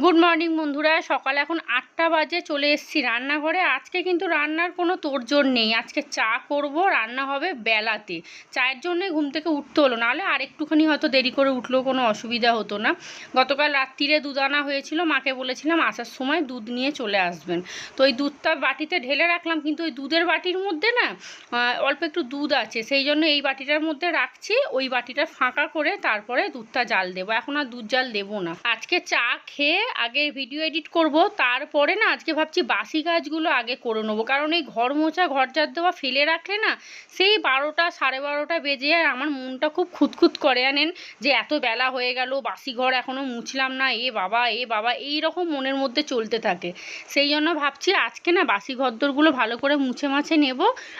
Good morning বন্ধুরা। সকাল এখন 8টা বাজে, চলে এসেছি রান্নাঘরে। আজকে কিন্তু রান্নার কোনো তোড়জোড় নেই। আজকে চা করব, রান্না হবে বেলাতে। চায়ের জন্যই ঘুম থেকে উঠতে হলো, নাহলে আর একটুখানি হয়তো দেরি করে উঠলেও কোনো অসুবিধা হতো না। গতকাল রাত্রিরে দুধ আনা হয়েছিল, মাকে বলেছিলাম আসার সময় দুধ নিয়ে চলে আসবেন। তো ওই দুধটা বাটিতে ঢেলে রাখলাম, কিন্তু ওই দুধের বাটির মধ্যে না অল্প একটু দুধ আছে, সেই জন্য এই বাটিটার মধ্যে রাখছি। ওই বাটিটা ফাঁকা করে তারপরে দুধটা জাল দেবো। এখন আর দুধ জাল দেবো না। আজকে চা খেয়ে আগে ভিডিও এডিট করব, তারপরে না আজকে ভাবছি বাসি কাজগুলো আগে করে নেবো। কারণ এই ঘর মোছা ঘর ঝাড় দেওয়া ফেলে রাখলে না সেই 12টা 12:30 বেজে যায়। আমার মনটা খুব খুঁতখুত করে, আনেন যে এত বেলা হয়ে গেল, বাসি ঘর এখনও মুছলাম না, এ বাবা এই রকম মনের মধ্যে চলতে থাকে। সেই জন্য ভাবছি আজকে না বাসি ঘরদোরগুলো ভালো করে মুছে মাছে নেব।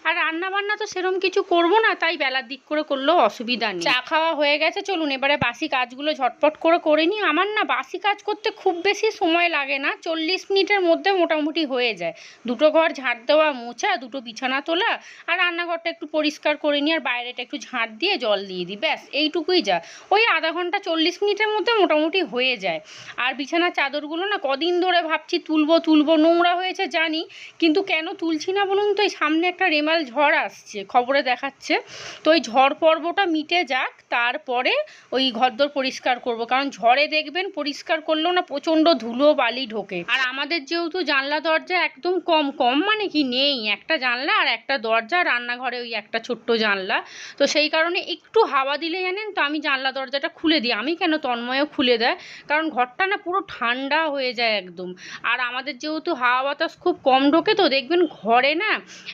আর রান্না বান্না তো সেরকম কিছু করব না, তাই বেলার দিক করে করলেও অসুবিধা নেই। চা খাওয়া হয়ে গেছে, চলুন এবারে বাসি কাজগুলো ঝটপট করে নিই। আমার না বাসি কাজ করতে খুব বেশি সময় লাগে না, 40 মিনিটের মধ্যে মোটামুটি হয়ে যায়। দুটো ঘর ঝাড় দেওয়া, মোছা, দুটো বিছানা তোলা, আর রান্নাঘরটা একটু পরিষ্কার করে নিই, আর বাইরেটা একটু ঝাড় দিয়ে জল দিয়ে দিই, ব্যাস এইটুকুই যা। ওই আধা ঘন্টা 40 মিনিটের মধ্যে মোটামুটি হয়ে যায়। আর বিছানার চাদরগুলো না কদিন ধরে ভাবছি তুলবো, নোংরা হয়েছে জানি, কিন্তু কেন তুলছি না বলুন তো? এই সামনে একটা রেমাল ঝড় আসছে, খবরে দেখাচ্ছে। তো ওই ঝড় পর্বটা মিটে যাক, তারপরে ওই ঘরদোর পরিষ্কার করব। কারণ ঝড়ে দেখবেন পরিষ্কার করলেও না প্রচণ্ড ধুলো বালি ঢোকে। আর আমাদের যেহেতু জানলা দরজা একদম কম মানে কি নেই, একটা জানলা আর একটা দরজা, রান্নাঘরে ওই একটা ছোট্ট জানলা। তো সেই কারণে একটু হাওয়া দিলে জানেন তো আমি জানলা দরজাটা খুলে দিই। আমি কেন, তন্ময়ও খুলে দেয়, কারণ ঘরটা না পুরো ঠান্ডা হয়ে যায় একদম। আর আমাদের যেহেতু হাওয়া বাতাস খুব কম ঢোকে, তো দেখবেন ঘরে না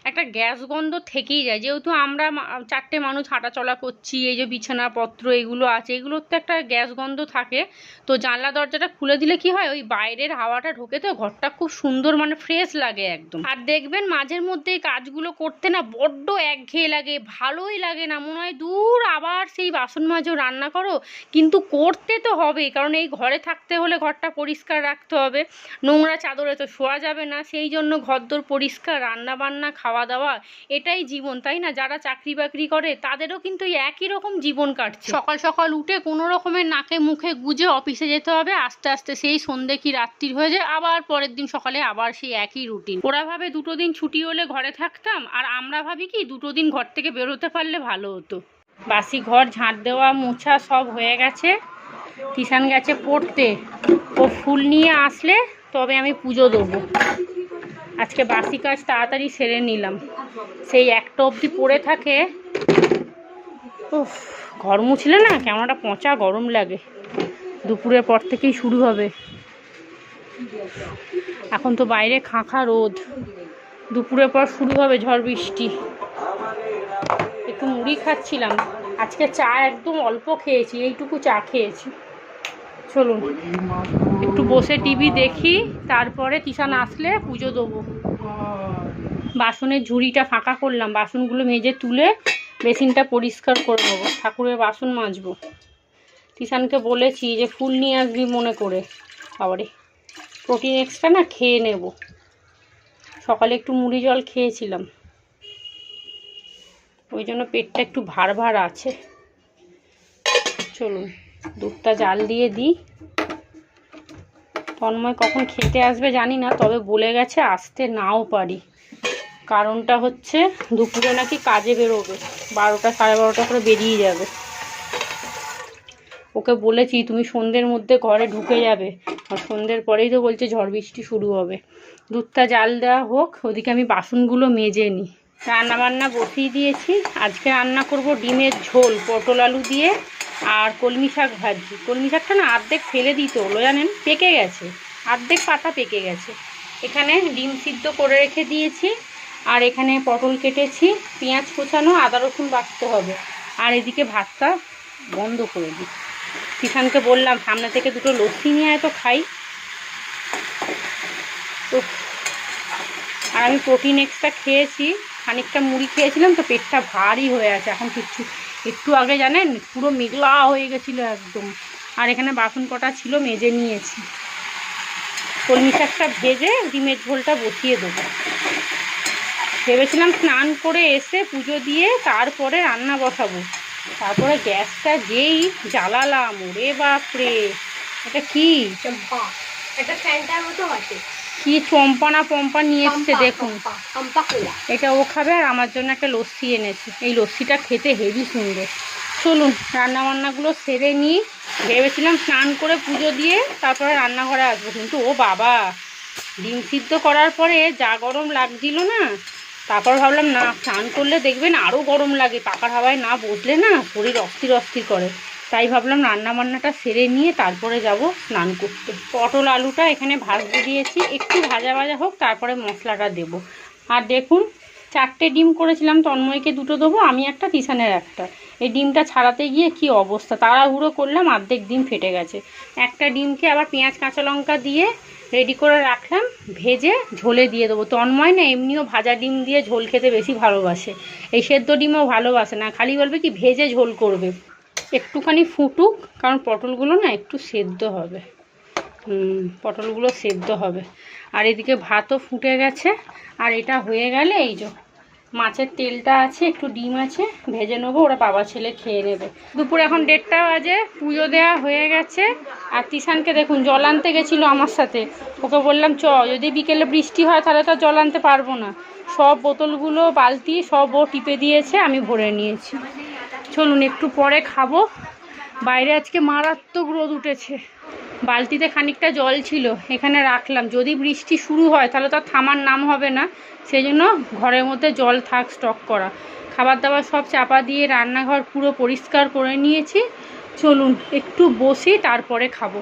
একটা গ্যাস গন্ধ থেকেই যায়। যেহেতু আমরা 4টে মানুষ হাঁটাচলা করছি, এই যে বিছানাপত্র এগুলো আছে, এগুলোর তো একটা গ্যাস গন্ধ থাকে। তো জানলা দরজাটা খুলে দিলে কি হয়, ওই বাইরের হাওয়াটা ঢোকে, তো ঘরটা খুব সুন্দর মানে ফ্রেশ লাগে একদম। আর দেখবেন মাঝের মধ্যে এই কাজগুলো করতে না বড্ড একঘেয়ে লাগে, ভালোই লাগে না, মনে হয় দূর আবার সেই বাসন মাজো রান্না করো। কিন্তু করতে তো হবে, কারণ এই ঘরে থাকতে হলে ঘরটা পরিষ্কার রাখতে হবে। নোংরা চাদরে তো শোয়া যাবে না, সেই জন্য ঘরদোর পরিষ্কার, রান্না বান্না, খাওয়া দাওয়া, এটাই জীবন, তাই না? যারা চাকরি বাকরি করে তাদেরও কিন্তু একই রকম জীবন কাটছে। সকাল সকাল উঠে কোনো রকমের নাকে মুখে গুজে অফিসে যেতে হবে, আস্তে আস্তে সেই সন্ধে কি রাত্রির হয়ে যায়, আবার পরের দিন সকালে আবার সেই একই রুটিন। ওরা ভাবে 2টো দিন ছুটি হলে ঘরে থাকতাম, আর আমরা ভাবি কি 2টো দিন ঘর থেকে বেরোতে পারলে ভালো হতো। বাসি ঘর ঝাঁট দেওয়া মোছা সব হয়ে গেছে। কিষান গেছে পড়তে, ও ফুল নিয়ে আসলে তবে আমি পুজো দেবো। আজকে বাসি কাজ তাড়াতাড়ি সেরে নিলাম, সেই 1টা অবধি পড়ে থাকে। উফ, ঘর মুছলে না কেমন একটা পচা গরম লাগে। দুপুরের পর থেকেই শুরু হবে। এখন তো বাইরে খাঁখা রোদ, দুপুরের পর শুরু হবে ঝড় বৃষ্টি। একটু মুড়ি খাচ্ছিলাম, আজকে চা একদম অল্প খেয়েছি, এইটুকু চা খেয়েছি। চলুন একটু বসে টিভি দেখি, তারপরে কিষান আসলে পুজো দেবো। বাসনের ঝুড়িটা ফাঁকা করলাম, বাসনগুলো মেজে তুলে বেসিনটা পরিষ্কার করে নেবো, ঠাকুরের বাসন মাজবো। কিষানকে বলেছি যে ফুল নিয়ে আসবি মনে করে। আবারে প্রোটিন এক্সট্রা না খেয়ে নেব, সকালে একটু মুড়ি জল খেয়েছিলাম, ওই জন্য পেটটা একটু ভার আছে। চলুন দুধটা জাল দিয়ে দিই। তন্ময় কখন খেতে আসবে জানি না, তবে বলে গেছে আসতে নাও পারি। কারণটা হচ্ছে দুপুরে নাকি কাজে বেরোবে, 12টা 12:30 করে বেরিয়ে যাবে। ওকে বলেছি তুমি সন্ধ্যের মধ্যে ঘরে ঢুকে যাবে, আর সন্ধ্যের পরেই তো বলছে ঝড় বৃষ্টি শুরু হবে। দুধটা জাল দেওয়া হোক, ওদিকে আমি বাসনগুলো মেজে নিই। রান্না বান্না বসিয়ে দিয়েছি। আজকে রান্না করব ডিমের ঝোল পটল আলু দিয়ে, আর কলমি শাক ভাজি। কলমি শাকটা না অর্ধেক ফেলে দিতে হলো জানেন, পেকে গেছে, অর্ধেক পাতা পেকে গেছে। এখানে ডিম সিদ্ধ করে রেখে দিয়েছি, আর এখানে পটল কেটেছি, পেঁয়াজ কোচানো, আদা রসুন বাটতে হবে। আর এদিকে ভাতটা বন্ধ করে দিই। কিষানকে বললাম সামনে থেকে 2টো লস্যি নিয়ে আয় তো খাই। তো আর আমি প্রোটিন এক্সট্রা খেয়েছি, খানিকটা মুড়ি খেয়েছিলাম, তো পেটটা ভারী হয়ে আছে এখন। একটু আগে জানেন পুরো মেঘলা হয়ে গেছিলো একদম। আর এখানে বাসন কটা ছিল মেজে নিয়েছি। কলমি শাকটা ভেজে ডিমের ঝোলটা বসিয়ে দেবো। ভেবেছিলাম স্নান করে এসে পুজো দিয়ে তারপরে রান্না বসাবো, তারপরে গ্যাসটা যেই জ্বালালাম, ওরে বাপরে, এটা কি একটা ফ্যানটার মতো আছে। কি চম্পা না পম্পা নিয়ে এসছে দেখুন। চম্পা কোলা। এটা ও খাবে আর আমার জন্য একটা লস্যি এনেছে। এই লস্যিটা খেতে হেভি সুন্দর। চলুন রান্নাবান্নাগুলো সেরে নিই। ভেবেছিলাম স্নান করে পুজো দিয়ে তারপরে রান্নাঘরে আসবো, কিন্তু ও বাবা, ডিম সিদ্ধ করার পরে যা গরম লাগছিল না, তারপর ভাবলাম না, স্নান করলে দেখবেন আরও গরম লাগে, পাকার হাওয়ায় না বসলে না শরীর অস্থির অস্থির করে। তাই ভাবলাম রান্নাবান্নাটা সেরে নিয়ে তারপরে যাব স্নান করতে। পটল আলুটা এখানে ভাজতে দিয়েছি, একটু ভাজা ভাজা হোক তারপরে মশলাটা দেব। আর দেখুন 4টে ডিম করেছিলাম, তন্ময়কে 2টো দেবো, আমি একটা, তিশানের একটা। এই ডিমটা ছাড়াতে গিয়ে কি অবস্থা, তাড়াহুড়ো করলাম, অর্ধেক ডিম ফেটে গেছে। একটা ডিমকে আবার পেঁয়াজ কাঁচা লঙ্কা দিয়ে রেডি করে রাখলাম, ভেজে ঝোলে দিয়ে দেবো। তন্ময় না এমনিও ভাজা ডিম দিয়ে ঝোল খেতে বেশি ভালোবাসে, এই সেদ্ধ ডিমও ভালোবাসে না, খালি বলবে কি ভেজে ঝোল করবে। একটুখানি ফুটুক, কারণ পটলগুলো না একটু সেদ্ধ হবে। পটলগুলো সেদ্ধ হবে। আর এদিকে ভাতও ফুটে গেছে। আর এটা হয়ে গেলে এই যে মাছের তেলটা আছে, একটু ডিম আছে, ভেজে নেবো, ওরা বাবা ছেলে খেয়ে নেবে। দুপুর এখন 1:30 বাজে, পুজো দেওয়া হয়ে গেছে। আর তিশানকে দেখুন জল আনতে গেছিলো আমার সাথে, ওকে বললাম চ, যদি বিকেলে বৃষ্টি হয় তাহলে তো জল আনতে পারবো না। সব বোতলগুলো বালতি সব ও টিপে দিয়েছে, আমি ভরে নিয়েছি। চলুন একটু পরে খাবো। বাইরে আজকে মারাত্মক রোদ উঠেছে। বালতিতে খানিকটা জল ছিল, এখানে রাখলাম, যদি বৃষ্টি শুরু হয় তাহলে তো থামার নাম হবে না, সেই জন্য ঘরের মধ্যে জল থাক স্টক করা। খাবার দাবার সব চাপা দিয়ে রান্নাঘর পুরো পরিষ্কার করে নিয়েছি। চলুন একটু বসি, তারপরে খাবো।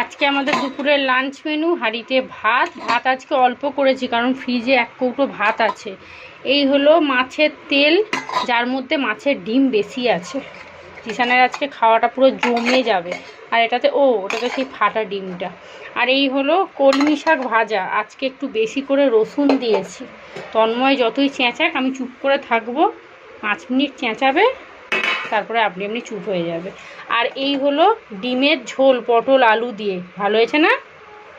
আজকে আমাদের দুপুরের লাঞ্চ মেনু, হাঁড়িতে ভাত। ভাত আজকে অল্প করেছি কারণ ফ্রিজে 1 কৌটো ভাত আছে। এই হলো মাছের তেল, যার মধ্যে মাছের ডিম বেশি আছে। তিশানের আজকে খাওয়াটা পুরো জমে যাবে। আর ওটাতে সেই ফাটা ডিমটা। আর এই হলো কলমি শাক ভাজা, আজকে একটু বেশি করে রসুন দিয়েছি। তন্ময় যতই চেঁচাক আমি চুপ করে থাকবো, 5 মিনিট চেঁচাবে, তারপরে আপনি এমনি চুপ হয়ে যাবে। আর এই হলো ডিমের ঝোল পটল আলু দিয়ে, ভালো হয়েছে না?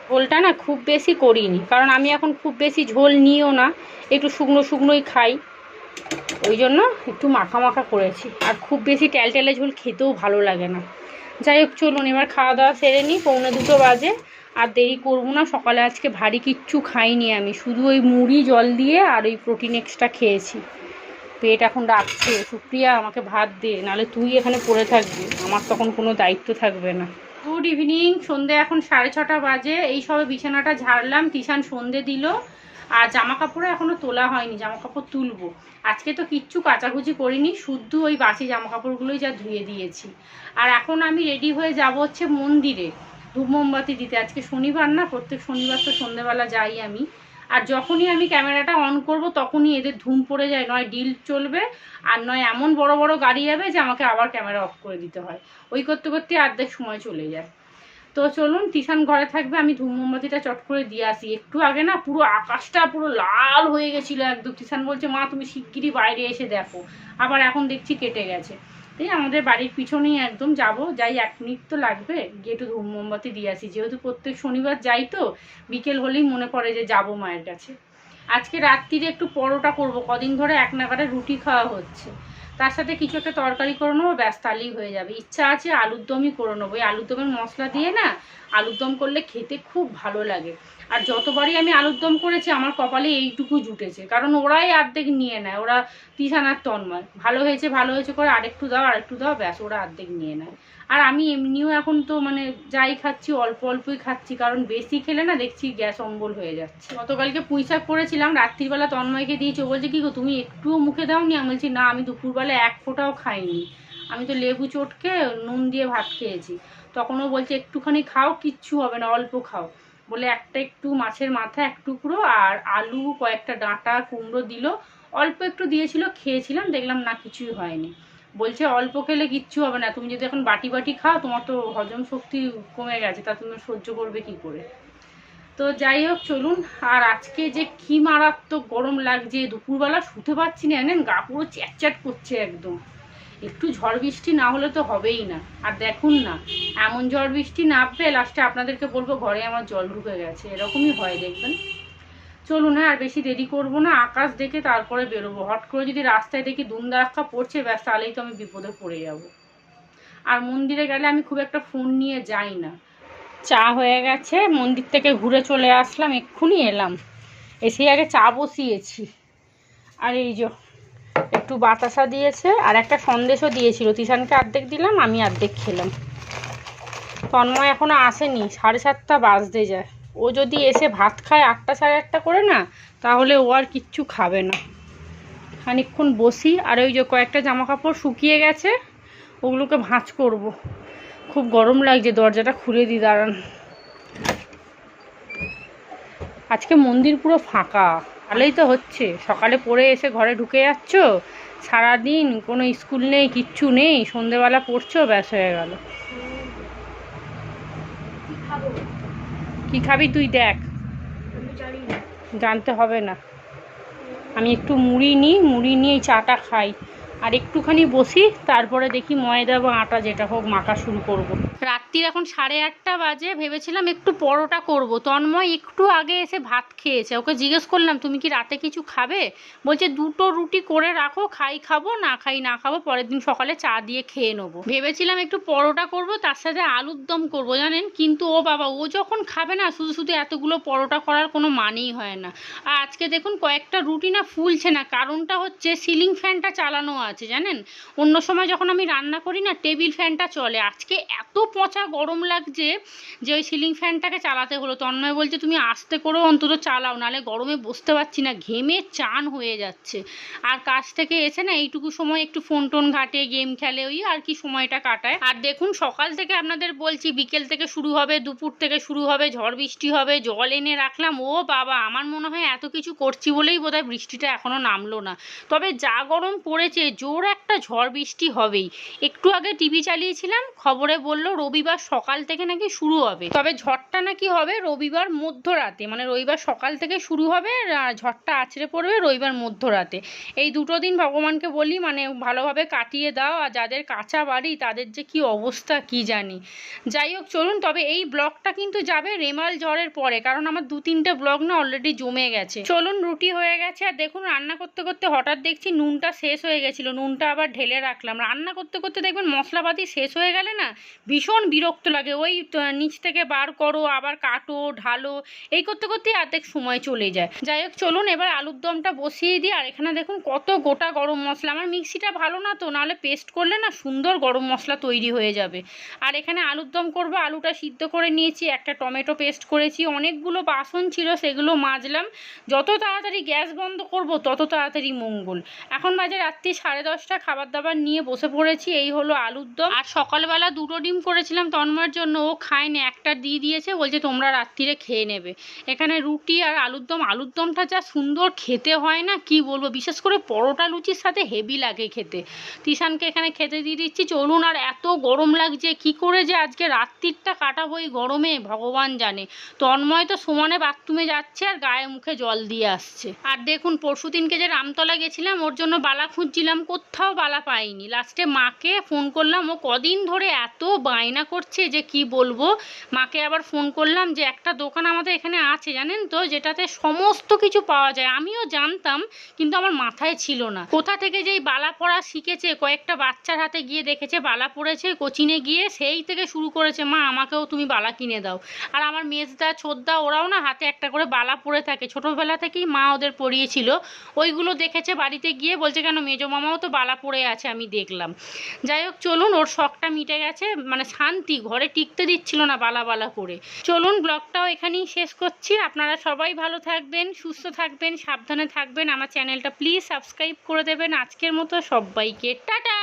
ঝোলটা না খুব বেশি করিনি, কারণ আমি এখন খুব বেশি ঝোল নিও না, একটু শুকনো শুকনোই খাই, ওই জন্য একটু মাখা মাখা করেছি। আর খুব বেশি টেলটেলে ঝোল খেতেও ভালো লাগে না। যাই হোক চলুন এবার খাওয়া দাওয়া সেরে নিই, 1:45 বাজে। আর দেরি করবো না, সকালে আজকে ভারী কিচ্ছু খাইনি আমি, শুধু ওই মুড়ি জল দিয়ে আর ওই প্রোটিন এক্সট্রা খেয়েছি। পেট এখন ডাকছে, সুপ্রিয়া আমাকে ভাত দে, নাহলে তুই এখানে পড়ে থাকবি, আমার তখন কোনো দায়িত্ব থাকবে না। গুড ইভিনিং, সন্ধে এখন 6:30 বাজে। এই সবে বিছানাটা ঝাড়লাম, তিশান সন্ধে দিল। আর জামা কাপড়ও এখনও তোলা হয়নি, জামা কাপড় তুলবো। আজকে তো কিচ্ছু কাচাকুচি করিনি, শুধু ওই বাসি জামা কাপড়গুলোই যা ধুয়ে দিয়েছি। আর এখন আমি রেডি হয়ে যাব হচ্ছে মন্দিরে ধূপ মোমবাতি দিতে। আজকে শনিবার না, প্রত্যেক শনিবার তো সন্ধেবেলা যাই আমি। আর যখনই আমি ক্যামেরাটা অন করব তখনই এদের ধুম পড়ে যায়, নয় ডিল চলবে আর নয় এমন বড় বড় গাড়ি যাবে যে আমাকে আবার ক্যামেরা অফ করে দিতে হয়। ওই করতে করতে অর্ধেক সময় চলে যায়। তো চলুন, তিশান ঘরে থাকবে, আমি ধূপ মোমবাতিটা চট করে দিয়ে আসি। একটু আগে না পুরো আকাশটা পুরো লাল হয়ে গেছিলো একদম, তিশান বলছে মা তুমি শিগগিরই বাইরে এসে দেখো, আবার এখন দেখছি কেটে গেছে। এই আমাদের বাড়ির পিছনেই একদম, যাই 1 মিনিট তো লাগবে, গিয়ে একটু ধূপ মোমবাতি দিয়ে আসি। যেহেতু প্রত্যেক শনিবার যাই তো বিকেল হলেই মনে পড়ে যে যাবো মায়ের কাছে। আজকে রাত্রিরে একটু পরোটা করব, কদিন ধরে এক নাগারে রুটি খাওয়া হচ্ছে, তার সাথে কিছু একটা তরকারি করে নেবো, ব্যাস তাহলেই হয়ে যাবে। ইচ্ছা আছে আলুর দমই করে নেবো, এই আলুর দমের মশলা দিয়ে না আলুর দম করলে খেতে খুব ভালো লাগে। আর যতবারই আমি আলুর দম করেছি আমার কপালে এইটুকু জুটেছে, কারণ ওরাই অর্ধেক নিয়ে নেয়, ওরা তিশান আর তন্ময় ভালো হয়েছে ভালো হয়েছে করে আরেকটু দাও ব্যাস, ওরা অর্ধেক নিয়ে নেয়। আর আমি এমনিও এখন তো মানে যাই খাচ্ছি অল্প অল্পই খাচ্ছি, কারণ বেশি খেলে না দেখছি গ্যাস অম্বল হয়ে যাচ্ছে। গতকালকে পুঁই শাক করেছিলাম, রাত্রিবেলা তন্ময়কে দিয়েছি, ও বলছে কি গো তুমি একটুও মুখে দাওনি? আমি বলছি না, আমি দুপুরবেলা 1 ফোঁটাও খাইনি, আমি তো লেবু চটকে নুন দিয়ে ভাত খেয়েছি। তখনও বলছে একটুখানি খাও, কিচ্ছু হবে না, অল্প খাও বলে একটু মাছের মাথা 1 টুকরো আর আলু কয়েকটা ডাঁটা কুমড়ো দিল, অল্প একটু দিয়েছিল, খেয়েছিলাম, দেখলাম না কিছুই হয়নি। বলছে অল্প খেলে কিচ্ছু হবে না, তুমি যদি এখন বাটি বাটি খাও তোমার তো হজম শক্তি কমে গেছে, তা তুমি সহ্য করবে কি করে। তো যাই হোক চলুন। আর আজকে যে কি মারাত্মক গরম লাগছে, দুপুরবেলা শুতে পারছি না, জানেন গা পুরো চ্যাটচ্যাট করছে একদম। একটু ঝড় বৃষ্টি না হলে তো হবেই না। আর দেখুন না, এমন ঝড় বৃষ্টি নামবে লাস্টে আপনাদেরকে বলবো ঘরে আমার জল ঢুকে গেছে, এরকমই হয় দেখবেন। চলুন আর বেশি দেরি করব না, আকাশ দেখে তারপরে বেরোবো। হট করে যদি রাস্তায় দেখি দুমদারাক্কা পড়ছে, ব্যাস তাহলেই তো আমি বিপদে পড়ে যাব। আর মন্দিরে গেলে আমি খুব একটা ফোন নিয়ে যাই না, চা হয়ে গেছে, মন্দির থেকে ঘুরে চলে আসলাম, এক্ষুনি এলাম, এসে আগে চা বসিয়েছি। আর এই যে একটু বাতাসা দিয়েছে আর একটা সন্দেশও দিয়েছিল, তিশানকে অর্ধেক দিলাম, আমি অর্ধেক খেলাম। তন্ময় এখনো আসেনি, 7:30 বাজতে যায়। ও যদি এসে ভাত খায় 8টা 8:30 করে না, তাহলে ও আর কিচ্ছু খাবে না। খানিকক্ষণ বসি, আর ওই যে কয়েকটা জামা কাপড় শুকিয়ে গেছে, ওগুলোকে ভাঁজ করব। খুব গরম লাগছে, দরজাটা খুলে দিই, দাঁড়ান। আজকে মন্দির পুরো ফাঁকা, ভালোই তো হচ্ছে। সকালে পড়ে এসে ঘরে ঢুকে যাচ্ছ, সারাদিন কোনো স্কুল নেই, কিচ্ছু নেই, সন্ধেবেলা পড়ছো, ব্যাস হয়ে গেল। কি খাবি তুই দেখ, জানতে হবে না। আমি একটু মুড়ি নিয়ে এই চাটা খাই, আর একটুখানি বসি, তারপরে দেখি ময়দা বা আটা যেটা হোক মাখা শুরু করব। রাত্রির এখন 8:30 বাজে, ভেবেছিলাম একটু পরোটা করব। তন্ময় একটু আগে এসে ভাত খেয়েছে, ওকে জিজ্ঞেস করলাম তুমি কি রাতে কিছু খাবে? বলছে 2টো রুটি করে রাখো, খাবো, না খাবো, পরের দিন সকালে চা দিয়ে খেয়ে নেবো। ভেবেছিলাম একটু পরোটা করব, তার সাথে আলুর দম করবো জানেন, কিন্তু ও বাবা, ও যখন খাবে না, শুধু শুধু এতগুলো পরোটা করার কোনো মানেই হয় না। আর আজকে দেখুন কয়েকটা রুটি না ফুলছে না, কারণটা হচ্ছে সিলিং ফ্যানটা চালানো আছে জানেন। অন্য সময় যখন আমি রান্না করি না, টেবিল ফ্যানটা চলে। আজকে এত পচা গরম লাগছে যে ওই সিলিং ফ্যানটাকে চালাতে হলো। তন্ময় বলছে তুমি আস্তে করেও অন্তত চালাও, নাহলে গরমে বসতে পারছি না, ঘেমে চান হয়ে যাচ্ছে। আর কাজ থেকে এসে না এইটুকু সময় একটু ফোন টোন ঘাটে, গেম খেলে, ওই আর কি সময়টা কাটায়। আর দেখুন সকাল থেকে আপনাদের বলছি, বিকেল থেকে শুরু হবে, দুপুর থেকে শুরু হবে, ঝড় বৃষ্টি হবে, জল এনে রাখলাম। ও বাবা, আমার মনে হয় এত কিছু করছি বলেই বোধহয় বৃষ্টিটা এখনো নামলো না। তবে যা গরম পড়েছে, জোর একটা ঝড় বৃষ্টি হবেই। একটু আগে টিভি চালিয়েছিলাম, খবরে বললো রবিবার সকাল থেকে নাকি শুরু হবে, তবে ঝড়টা নাকি হবে রবিবার মধ্যরাতে, মানে রবিবার সকাল থেকে শুরু হবে, ঝড়টা আছড়ে পড়বে রবিবার মধ্যরাতে। এই 2টো দিন ভগবানকে বলি মানে ভালোভাবে কাটিয়ে দাও, আর যাদের কাঁচা বাড়ি তাদের যে কি অবস্থা কি জানি। যাই হোক চলুন, তবে এই ব্লগটা কিন্তু যাবে রেমাল ঝড়ের পরে, কারণ আমার 2-3টে ব্লগ না অলরেডি জমে গেছে। চলুন, রুটি হয়ে গেছে, আর দেখুন রান্না করতে করতে হঠাৎ দেখছি নুনটা শেষ হয়ে গেছিলো, নুনটা আবার ঢেলে রাখলাম। রান্না করতে করতে দেখবেন মশলাপাতি শেষ হয়ে গেলে না ভীষণ বিরক্ত লাগে, ওই নিচ থেকে বার করো, আবার কাটো, ঢালো, এই করতে করতেই অর্ধেক সময় চলে যায়। যাই হোক চলুন, এবার আলুর দমটা বসিয়ে দিই। আর এখানে দেখুন কত গোটা গরম মশলা, আমার মিক্সিটা ভালো না তো, নাহলে পেস্ট করলে না সুন্দর গরম মশলা তৈরি হয়ে যাবে। আর এখানে আলুর দম করবো, আলুটা সিদ্ধ করে নিয়েছি, একটা টমেটো পেস্ট করেছি, অনেকগুলো বাসন ছিল সেগুলো মাজলাম। যত তাড়াতাড়ি গ্যাস বন্ধ করব তত তাড়াতাড়ি মঙ্গল। এখন বাজে রাত্রি 10:30, খাবার দাবার নিয়ে বসে পড়েছি। এই হলো আলুর দম। আর সকালবেলা 2টো ডিম করেছিলাম তন্ময়ের জন্য, ও খায়নি, একটা দিয়ে দিয়েছে, বলছে তোমরা রাত্রিরে খেয়ে নেবে। এখানে রুটি আর আলুর দম, আলুর দমটা যা সুন্দর খেতে হয় না কি বলবো, বিশেষ করে পরোটা লুচির সাথে হেভি লাগে খেতে। তিশানকে এখানে খেতে দিয়ে দিচ্ছি। চলুন, আর এত গরম লাগছে, কি করে যে আজকে রাত্রিটা কাটাবো এই গরমে ভগবান জানে। তন্ময় তো সমানে বাথরুমে যাচ্ছে আর গায়ে মুখে জল দিয়ে আসছে। আর দেখুন পরশুদিনকে যে রামতলা গেছিলাম, ওর জন্য বালা খুঁজছিলাম, কোথাও বালা পাইনি। লাস্টে মাকে ফোন করলাম, ও কদিন ধরে এত বায়না করছে যে কি বলবো। মাকে আবার ফোন করলাম যে একটা দোকান আমাদের এখানে আছে জানেন তো, যেটাতে সমস্ত কিছু পাওয়া যায়। আমিও জানতাম কিন্তু আমার মাথায় ছিল না। কোথা থেকে যেই বালা পরা শিখেছে, কয়েকটা বাচ্চার হাতে গিয়ে দেখেছে বালা পড়েছে, কোচিনে গিয়ে সেই থেকে শুরু করেছে, মা আমাকেও তুমি বালা কিনে দাও। আর আমার মেজদা ছোটদা ওরাও না হাতে একটা করে বালা পরে থাকে, ছোটোবেলা থেকেই মা ওদের পরিয়েছিল। ওইগুলো দেখেছে, বাড়িতে গিয়ে বলছে কেন মেজো মামাও তো বালা পরে আছে, আমি দেখলাম। যাই হোক চলুন, ওর শখটা মিটে গেছে, মানে শান্তি, ঘরে টিকতে দিচ্ছিল না বালা বালা করে। চলুন, ব্লগটাও এখানেই শেষ করছি। আপনারা সবাই ভালো থাকবেন, সুস্থ থাকবেন, সাবধানে থাকবেন। আমার চ্যানেলটা প্লিজ সাবস্ক্রাইব করে দেবেন। আজকের মতো সবাইকে টাটা।